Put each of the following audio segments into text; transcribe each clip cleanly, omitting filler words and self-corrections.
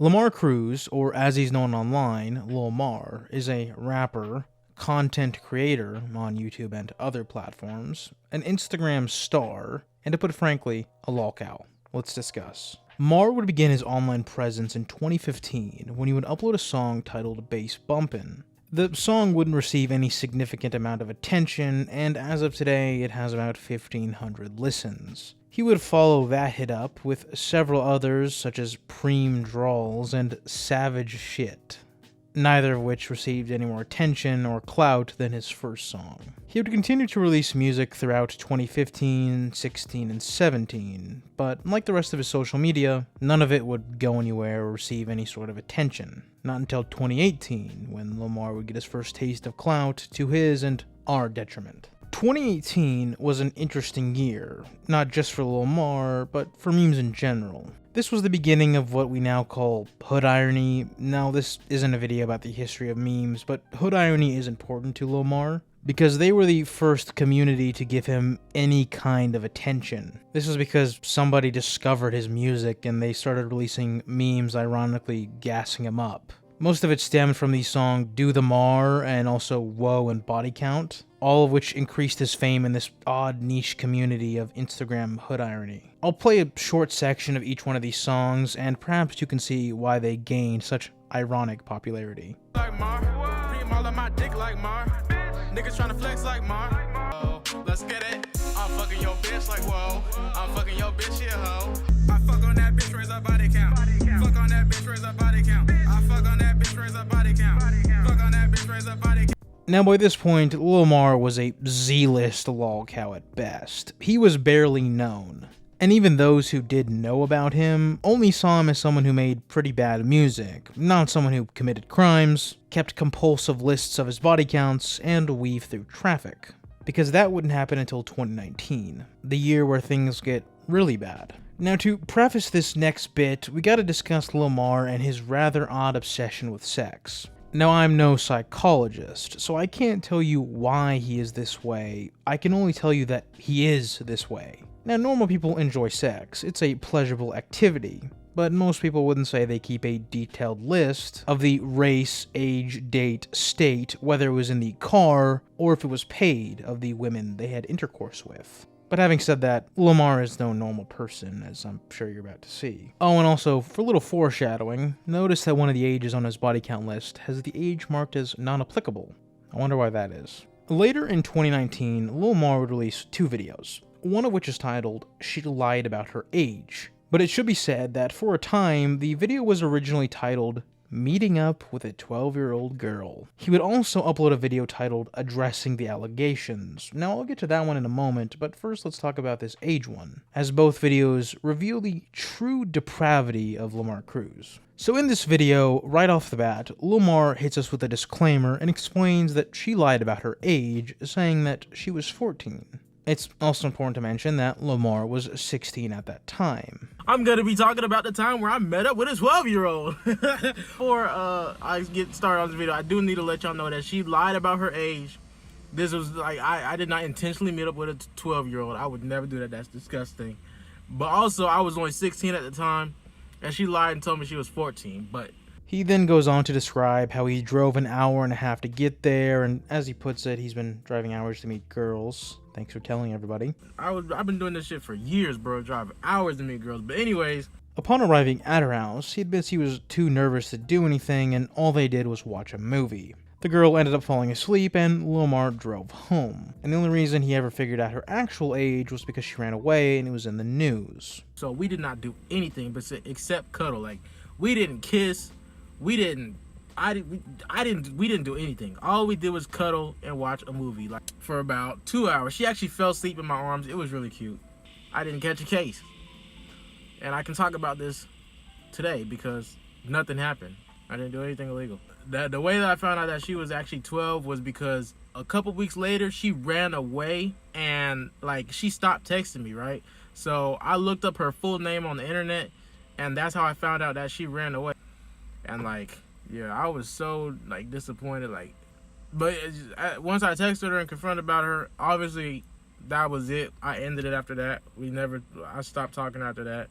Lamar Cruz, or as he's known online, Lil Mar, is a rapper, content creator on YouTube and other platforms, an Instagram star, and to put it frankly, a lolcow. Let's discuss. Mar would begin his online presence in 2015 when he would upload a song titled Bass Bumpin'. The song wouldn't receive any significant amount of attention, and as of today, it has about 1,500 listens. He would follow that hit up with several others such as Preem Draws and Savage Shit, neither of which received any more attention or clout than his first song. He would continue to release music throughout 2015, 16, and 17, but like the rest of his social media, none of it would go anywhere or receive any sort of attention. Not until 2018, when Lil Mar would get his first taste of clout to his and our detriment. 2018 was an interesting year, not just for Lil Mar, but for memes in general. This was the beginning of what we now call hood irony. Now, this isn't a video about the history of memes, but hood irony is important to Lil Mar, because they were the first community to give him any kind of attention. This was because somebody discovered his music and they started releasing memes ironically gassing him up. Most of it stemmed from the song Do the Mar and also Whoa and Body Count, all of which increased his fame in this odd niche community of Instagram hood irony. I'll play a short section of each one of these songs, and perhaps you can see why they gained such ironic popularity. Like Mar, all of my dick like Mar. Niggas tryna flex like Mar. Oh, let's get it. I'm fucking your bitch like whoa. I'm fucking your bitch, yeah, ho. I fuck on that bitch, raise her body count. Fuck on that bitch, raise her body count. I fuck on that bitch, raise her body count. Fuck on that bitch, raise her body count. Now, by this point, Lil Mar was a Z-list lolcow at best. He was barely known. And even those who did know about him only saw him as someone who made pretty bad music, not someone who committed crimes, kept compulsive lists of his body counts, and weaved through traffic. Because that wouldn't happen until 2019, the year where things get really bad. Now, to preface this next bit, we gotta discuss Lil Mar and his rather odd obsession with sex. Now, I'm no psychologist, so I can't tell you why he is this way. I can only tell you that he is this way. Now, normal people enjoy sex. It's a pleasurable activity, but most people wouldn't say they keep a detailed list of the race, age, date, state, whether it was in the car, or if it was paid, of the women they had intercourse with. But having said that, Lil Mar is no normal person, as I'm sure you're about to see. Oh, and also, for a little foreshadowing, notice that one of the ages on his body count list has the age marked as non-applicable. I wonder why that is. Later in 2019, Lil Mar would release 2 videos, one of which is titled She Lied About Her Age. But it should be said that for a time, the video was originally titled Meeting Up with a 12-Year-Old Girl. He would also upload a video titled Addressing the Allegations. Now, I'll get to that one in a moment, but first let's talk about this age one, as both videos reveal the true depravity of Lamar Cruz. So in this video, right off the bat, Lil Mar hits us with a disclaimer and explains that she lied about her age, saying that she was 14. It's also important to mention that Lil Mar was 16 at that time. I'm gonna be talking about the time where I met up with a 12-year-old. Before I get started on this video, I do need to let y'all know that she lied about her age. This was like, I did not intentionally meet up with a 12-year-old. I would never do that. That's disgusting. But also, I was only 16 at the time, and she lied and told me she was 14. But he then goes on to describe how he drove an hour and a half to get there, and as he puts it, he's been driving hours to meet girls. Thanks for telling everybody. I've been doing this shit for years, bro, driving hours to meet girls. But anyways, upon arriving at her house, he admits he was too nervous to do anything, and all they did was watch a movie. The girl ended up falling asleep, and Lil Mar drove home. And the only reason he ever figured out her actual age was because she ran away and it was in the news. So we did not do anything except cuddle. Like, we didn't kiss. We didn't do anything. All we did was cuddle and watch a movie, like, for about 2 hours. She actually fell asleep in my arms. It was really cute. I didn't catch a case. And I can talk about this today because nothing happened. I didn't do anything illegal. The way that I found out that she was actually 12 was because a couple weeks later, she ran away and, like, she stopped texting me, right? So I looked up her full name on the internet, and that's how I found out that she ran away. And, like, yeah, I was so, like, disappointed, like, but once I texted her and confronted about her, obviously that was it. I ended it after that. I stopped talking after that.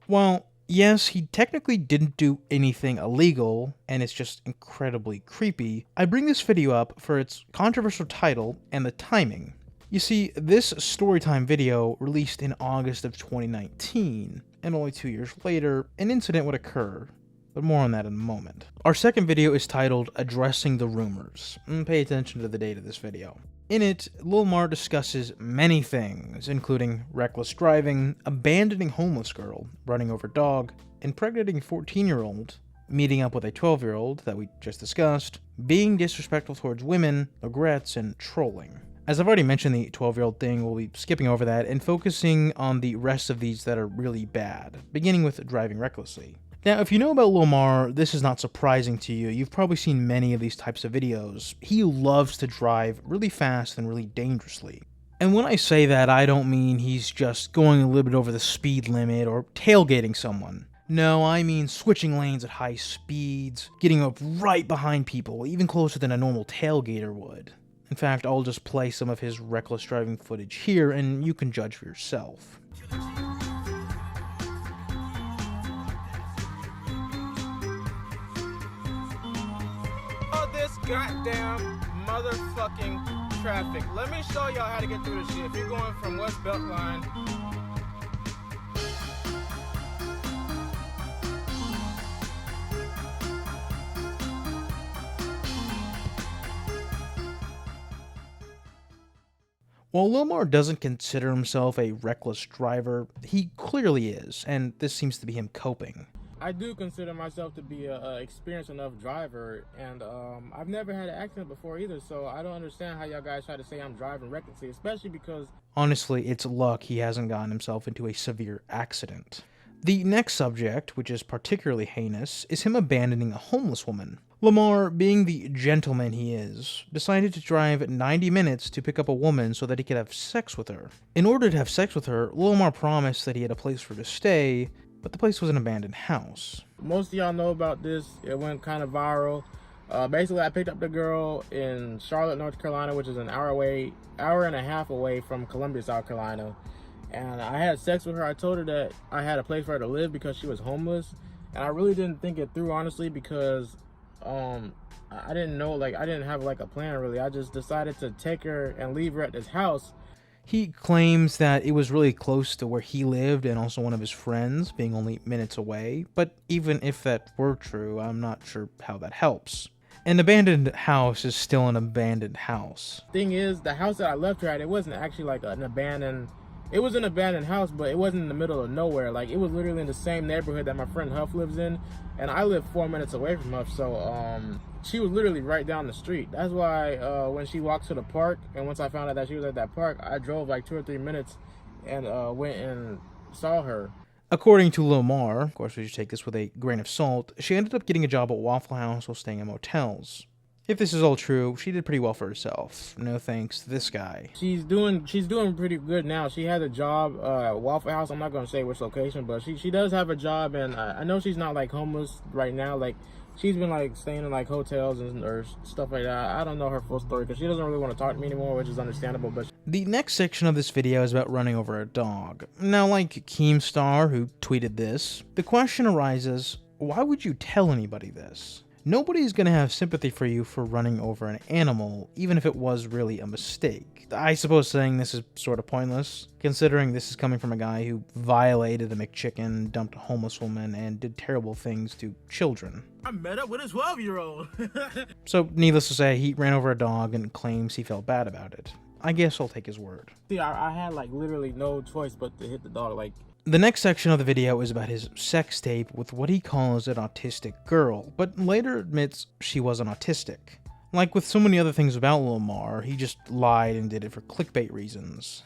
While Yes, he technically didn't do anything illegal, and it's just incredibly creepy. I bring this video up for its controversial title and the timing. You see, this storytime video released in August of 2019, and only 2 years later, an incident would occur, but more on that in a moment. Our second video is titled Addressing the Rumors. Pay attention to the date of this video. In it, Lil Mar discusses many things, including reckless driving, abandoning homeless girl, running over dog, impregnating 14-year-old, meeting up with a 12-year-old that we just discussed, being disrespectful towards women, regrets, and trolling. As I've already mentioned the 12-year-old thing, we'll be skipping over that and focusing on the rest of these that are really bad, beginning with driving recklessly. Now, if you know about Lil Mar, this is not surprising to you. You've probably seen many of these types of videos. He loves to drive really fast and really dangerously. And when I say that, I don't mean he's just going a little bit over the speed limit or tailgating someone. No, I mean switching lanes at high speeds, getting up right behind people, even closer than a normal tailgater would. In fact, I'll just play some of his reckless driving footage here and you can judge for yourself. Goddamn motherfucking traffic. Let me show y'all how to get through this shit. If you're going from West Beltline, while Lil Mar doesn't consider himself a reckless driver, he clearly is, and this seems to be him coping. I do consider myself to be a experienced enough driver, and I've never had an accident before either, so I don't understand how y'all guys try to say I'm driving recklessly, especially because... Honestly, it's luck he hasn't gotten himself into a severe accident. The next subject, which is particularly heinous, is him abandoning a homeless woman. Lil Mar, being the gentleman he is, decided to drive 90 minutes to pick up a woman so that he could have sex with her. In order to have sex with her, Lil Mar promised that he had a place for her to stay, but the place was an abandoned house. Most of y'all know about this. It went kind of viral. Basically, I picked up the girl in Charlotte, North Carolina, which is an hour and a half away from Columbia, South Carolina. And I had sex with her. I told her that I had a place for her to live because she was homeless. And I really didn't think it through, honestly, because I didn't know, I didn't have a plan really. I just decided to take her and leave her at this house. He claims that it was really close to where he lived and also one of his friends, being only minutes away, but even if that were true, I'm not sure how that helps. An abandoned house is still an abandoned house. Thing is, the house that I left her at, it wasn't actually an abandoned... It was an abandoned house, but it wasn't in the middle of nowhere. It was literally in the same neighborhood that my friend Huff lives in, and I live 4 minutes away from Huff, so she was literally right down the street. That's why when she walked to the park, and once I found out that she was at that park, I drove 2 or 3 minutes and went and saw her. According to Lil Mar, of course we should take this with a grain of salt, she ended up getting a job at Waffle House while staying in motels. If this is all true, she did pretty well for herself. No thanks to this guy. She's doing pretty good now. She has a job at Waffle House. I'm not going to say which location, but she does have a job, and I know she's not homeless right now. She's been staying in hotels or stuff like that. I don't know her full story because she doesn't really want to talk to me anymore, which is understandable. But the next section of this video is about running over a dog. Now, like Keemstar, who tweeted this, the question arises, why would you tell anybody this? Nobody's gonna have sympathy for you for running over an animal, even if it was really a mistake. I suppose saying this is sort of pointless, considering this is coming from a guy who violated a McChicken, dumped a homeless woman, and did terrible things to children. I met up with a 12-year-old. So, needless to say, he ran over a dog and claims he felt bad about it. I guess I'll take his word. See, I had literally no choice but to hit the dog. The next section of the video is about his sex tape with what he calls an autistic girl, but later admits she wasn't autistic. Like with so many other things about Lil Mar, he just lied and did it for clickbait reasons.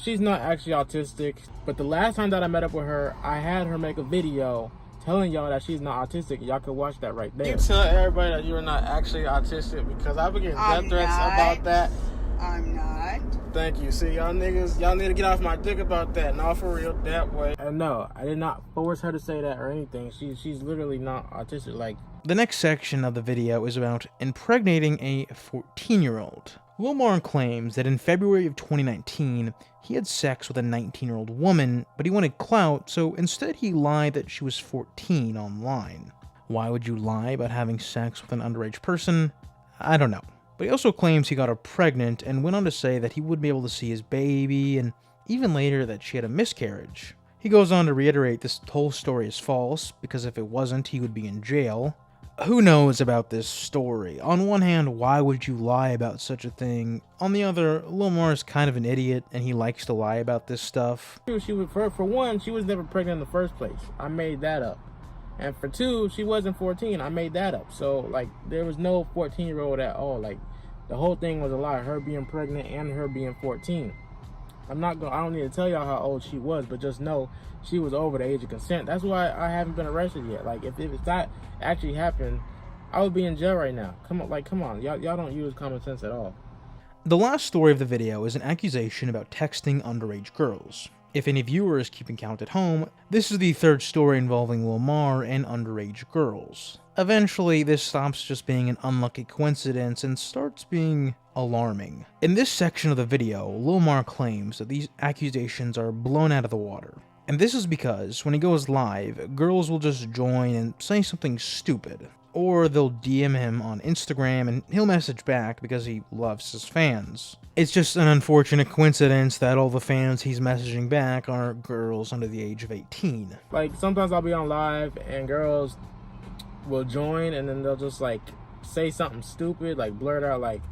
She's not actually autistic, but the last time that I met up with her, I had her make a video telling y'all that she's not autistic. Y'all can watch that right there. You tell everybody that you're not actually autistic because I've been getting death threats about that. I'm not. Thank you. See, y'all niggas, y'all need to get off my dick about that. Not for real, that way. And no, I did not force her to say that or anything. She's literally not autistic. The next section of the video is about impregnating a 14-year-old. Lil Mar claims that in February of 2019, he had sex with a 19-year-old woman, but he wanted clout, so instead he lied that she was 14 online. Why would you lie about having sex with an underage person? I don't know. But he also claims he got her pregnant and went on to say that he wouldn't be able to see his baby, and even later that she had a miscarriage. He goes on to reiterate this whole story is false, because if it wasn't, he would be in jail. Who knows about this story? On one hand, why would you lie about such a thing? On the other, Lil Mar is kind of an idiot, and he likes to lie about this stuff. She was, for one, she was never pregnant in the first place. I made that up. And for two, she wasn't 14. I made that up. So, like, there was no 14-year-old at all. Like, the whole thing was a lie. Her being pregnant and her being 14. I don't need to tell y'all how old she was, but just know she was over the age of consent. That's why I haven't been arrested yet. Like, if that actually happened, I would be in jail right now. Come on. Y'all don't use common sense at all. The last story of the video is an accusation about texting underage girls. If any viewer is keeping count at home, this is the third story involving Lil Mar and underage girls. Eventually, this stops just being an unlucky coincidence and starts being alarming. In this section of the video, Lil Mar claims that these accusations are blown out of the water. And this is because when he goes live, girls will just join and say something stupid. Or they'll DM him on Instagram and he'll message back because he loves his fans. It's just an unfortunate coincidence that all the fans he's messaging back are girls under the age of 18. Like, sometimes I'll be on live and girls will join and then they'll just, like, say something stupid, like blurt out, like,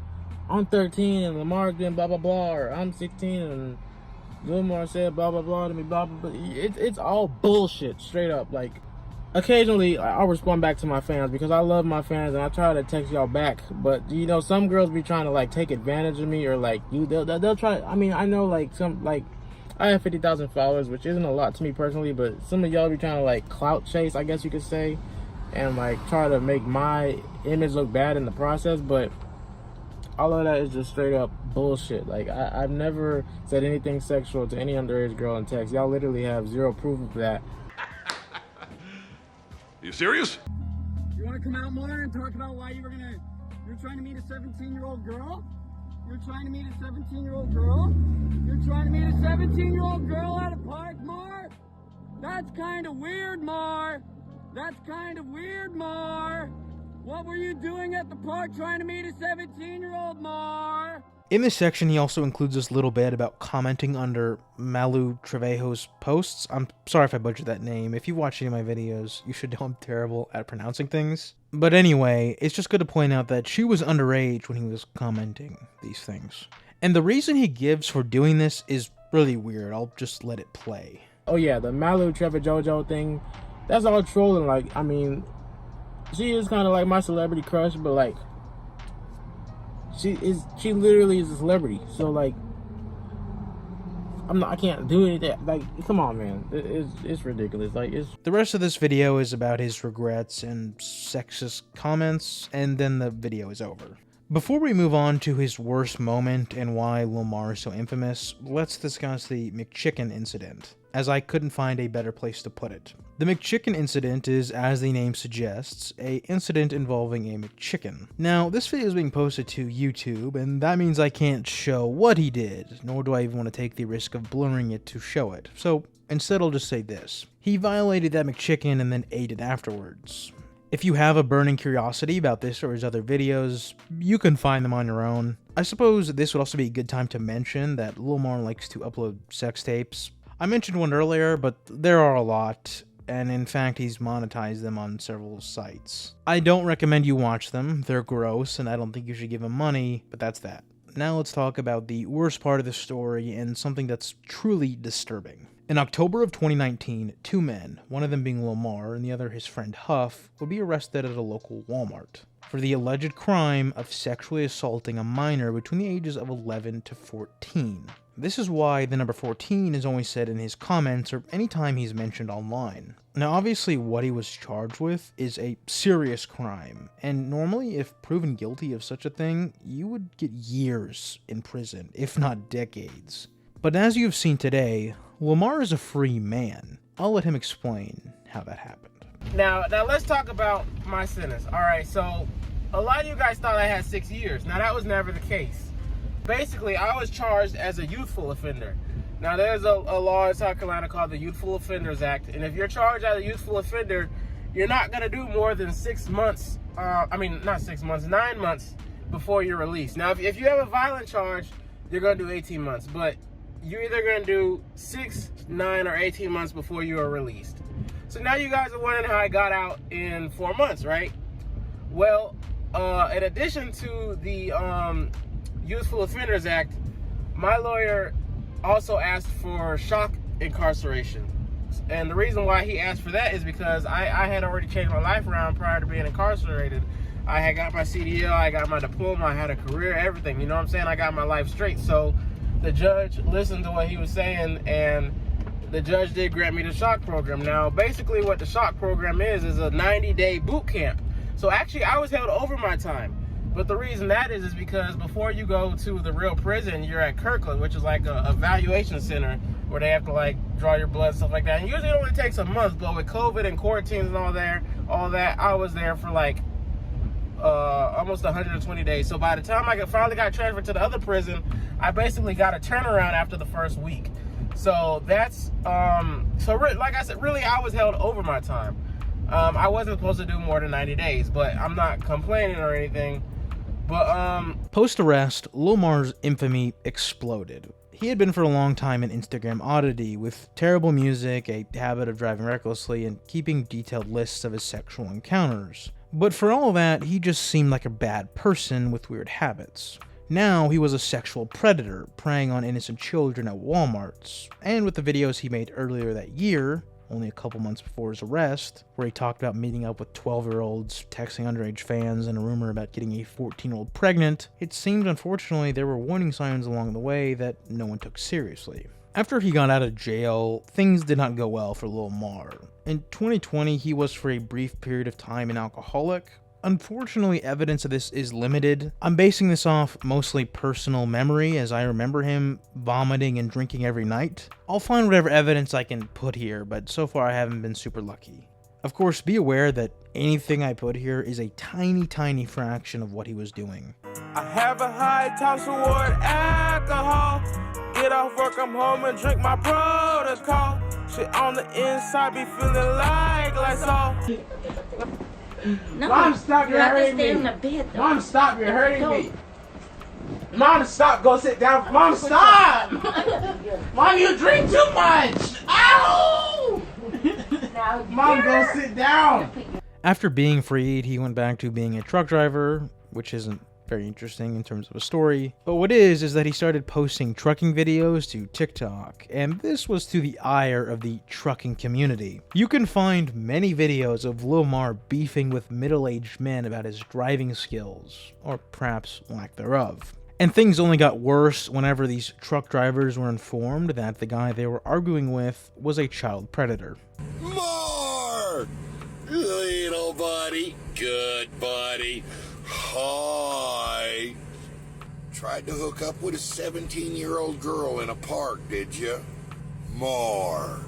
I'm 13 and Lamar's been blah blah blah, or I'm 16 and Lil Mar said blah blah blah to me, blah blah blah. It's all bullshit, straight up. Like, occasionally I'll respond back to my fans because I love my fans and I try to text y'all back, but you know, some girls be trying to like take advantage of me, or like they'll try. I mean, I know like I have 50,000 followers, which isn't a lot to me personally, but some of y'all be trying to like clout chase, I guess you could say, and like try to make my image look bad in the process. But all of that is just straight up bullshit. Like, I've never said anything sexual to any underage girl in text. Y'all literally have zero proof of that. You serious? You want to come out more and talk about why you're trying to meet a 17-year-old girl? You're trying to meet a 17-year-old girl? You're trying to meet a 17-year-old girl at a park, Mar? That's kind of weird, Mar. That's kind of weird, Mar. What were you doing at the park trying to meet a 17-year-old, Mar? In this section, he also includes this little bit about commenting under Malu Trevejo's posts. I'm sorry if I butchered that name. If you watch any of my videos, you should know I'm terrible at pronouncing things. But anyway, it's just good to point out that she was underage when he was commenting these things. And the reason he gives for doing this is really weird. I'll just let it play. Oh yeah, the Malu Trevejo thing, that's all trolling. Like, I mean, she is kind of like my celebrity crush, but like, she literally is a celebrity. So like, I can't do anything. Like, come on, man. It's ridiculous. Like, the rest of this video is about his regrets and sexist comments, and then the video is over. Before we move on to his worst moment and why Lil Mar is so infamous, let's discuss the McChicken Incident, as I couldn't find a better place to put it. The McChicken Incident is, as the name suggests, an incident involving a McChicken. Now, this video is being posted to YouTube, and that means I can't show what he did, nor do I even want to take the risk of blurring it to show it. So, instead I'll just say this. He violated that McChicken and then ate it afterwards. If you have a burning curiosity about this or his other videos, you can find them on your own. I suppose this would also be a good time to mention that Lil Mar likes to upload sex tapes. I mentioned one earlier, but there are a lot, and in fact he's monetized them on several sites. I don't recommend you watch them, they're gross, and I don't think you should give him money, but that's that. Now let's talk about the worst part of the story and something that's truly disturbing. In October of 2019, two men, one of them being Lil Mar and the other his friend Huff, would be arrested at a local Walmart for the alleged crime of sexually assaulting a minor between the ages of 11 to 14. This is why the number 14 is always said in his comments or anytime he's mentioned online. Now obviously what he was charged with is a serious crime, and normally if proven guilty of such a thing, you would get years in prison, if not decades. But as you've seen today, Lil Mar is a free man. I'll let him explain how that happened. Now let's talk about my sentence. All right, so a lot of you guys thought I had 6 years. Now that was never the case. Basically, I was charged as a youthful offender. Now, there's a law in South Carolina called the Youthful Offenders Act, and if you're charged as a youthful offender, you're not going to do more than 6 months, not 6 months, 9 months before you're released. Now, if you have a violent charge, you're going to do 18 months, but you're either going to do 6, 9, or 18 months before you are released. So now you guys are wondering how I got out in 4 months, right? Well, in addition to the Youthful Offenders Act, my lawyer also asked for shock incarceration. And the reason why he asked for that is because I had already changed my life around prior to being incarcerated. I had got my CDL, I got my diploma, I had a career, everything. You know what I'm saying? I got my life straight. So the judge listened to what he was saying, and the judge did grant me the shock program. Now, basically what the shock program is a 90-day boot camp. So actually, I was held over my time. But the reason that is because before you go to the real prison, you're at Kirkland, which is like a evaluation center where they have to like draw your blood, stuff like that. And usually it only takes a month, but with COVID and quarantines and all that, I was there for like almost 120 days. So by the time I finally got transferred to the other prison, I basically got a turnaround after the first week. So that's, like I said, really I was held over my time. I wasn't supposed to do more than 90 days, but I'm not complaining or anything. But post-arrest, Lil Mar's infamy exploded. He had been for a long time an Instagram oddity, with terrible music, a habit of driving recklessly, and keeping detailed lists of his sexual encounters. But for all that, he just seemed like a bad person with weird habits. Now he was a sexual predator, preying on innocent children at Walmarts, and with the videos he made earlier that year, only a couple months before his arrest, where he talked about meeting up with 12-year-olds, texting underage fans, and a rumor about getting a 14-year-old pregnant, it seemed unfortunately there were warning signs along the way that no one took seriously. After he got out of jail, things did not go well for Lil Mar. In 2020, he was for a brief period of time an alcoholic. Unfortunately, evidence of this is limited. I'm basing this off mostly personal memory, as I remember him vomiting and drinking every night. I'll find whatever evidence I can put here, but so far I haven't been super lucky. Of course, be aware that anything I put here is a tiny fraction of what he was doing. I have a high tolerance toward alcohol. Get off work, I'm home and drink my protocol. Shit on the inside be feeling like Lysol. No, Mom, stop, you're hurting me. In the bed, Mom, stop, you're hurting me. Mom, stop, go sit down. Mom, stop! Mom, you drink too much! Ow! Mom, go sit down! After being freed, he went back to being a truck driver, which isn't very interesting in terms of a story. But what is that he started posting trucking videos to TikTok, and this was to the ire of the trucking community. You can find many videos of Lil Mar beefing with middle-aged men about his driving skills, or perhaps lack thereof. And things only got worse whenever these truck drivers were informed that the guy they were arguing with was a child predator. More! Little buddy, good buddy. Hi. Tried to hook up with a 17-year-old girl in a park, did you? More.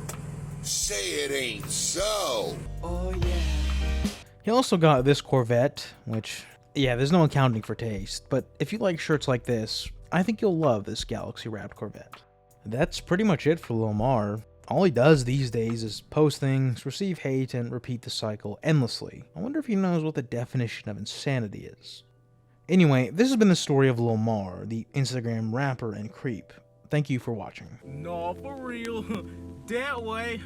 Say it ain't so. Oh yeah. He also got this Corvette, which, yeah, there's no accounting for taste, but if you like shirts like this, I think you'll love this galaxy-wrapped Corvette. That's pretty much it for Lil Mar. All he does these days is post things, receive hate, and repeat the cycle endlessly. I wonder if he knows what the definition of insanity is. Anyway, this has been the story of Lil Mar, the Instagram rapper and creep. Thank you for watching. no, for real. That way.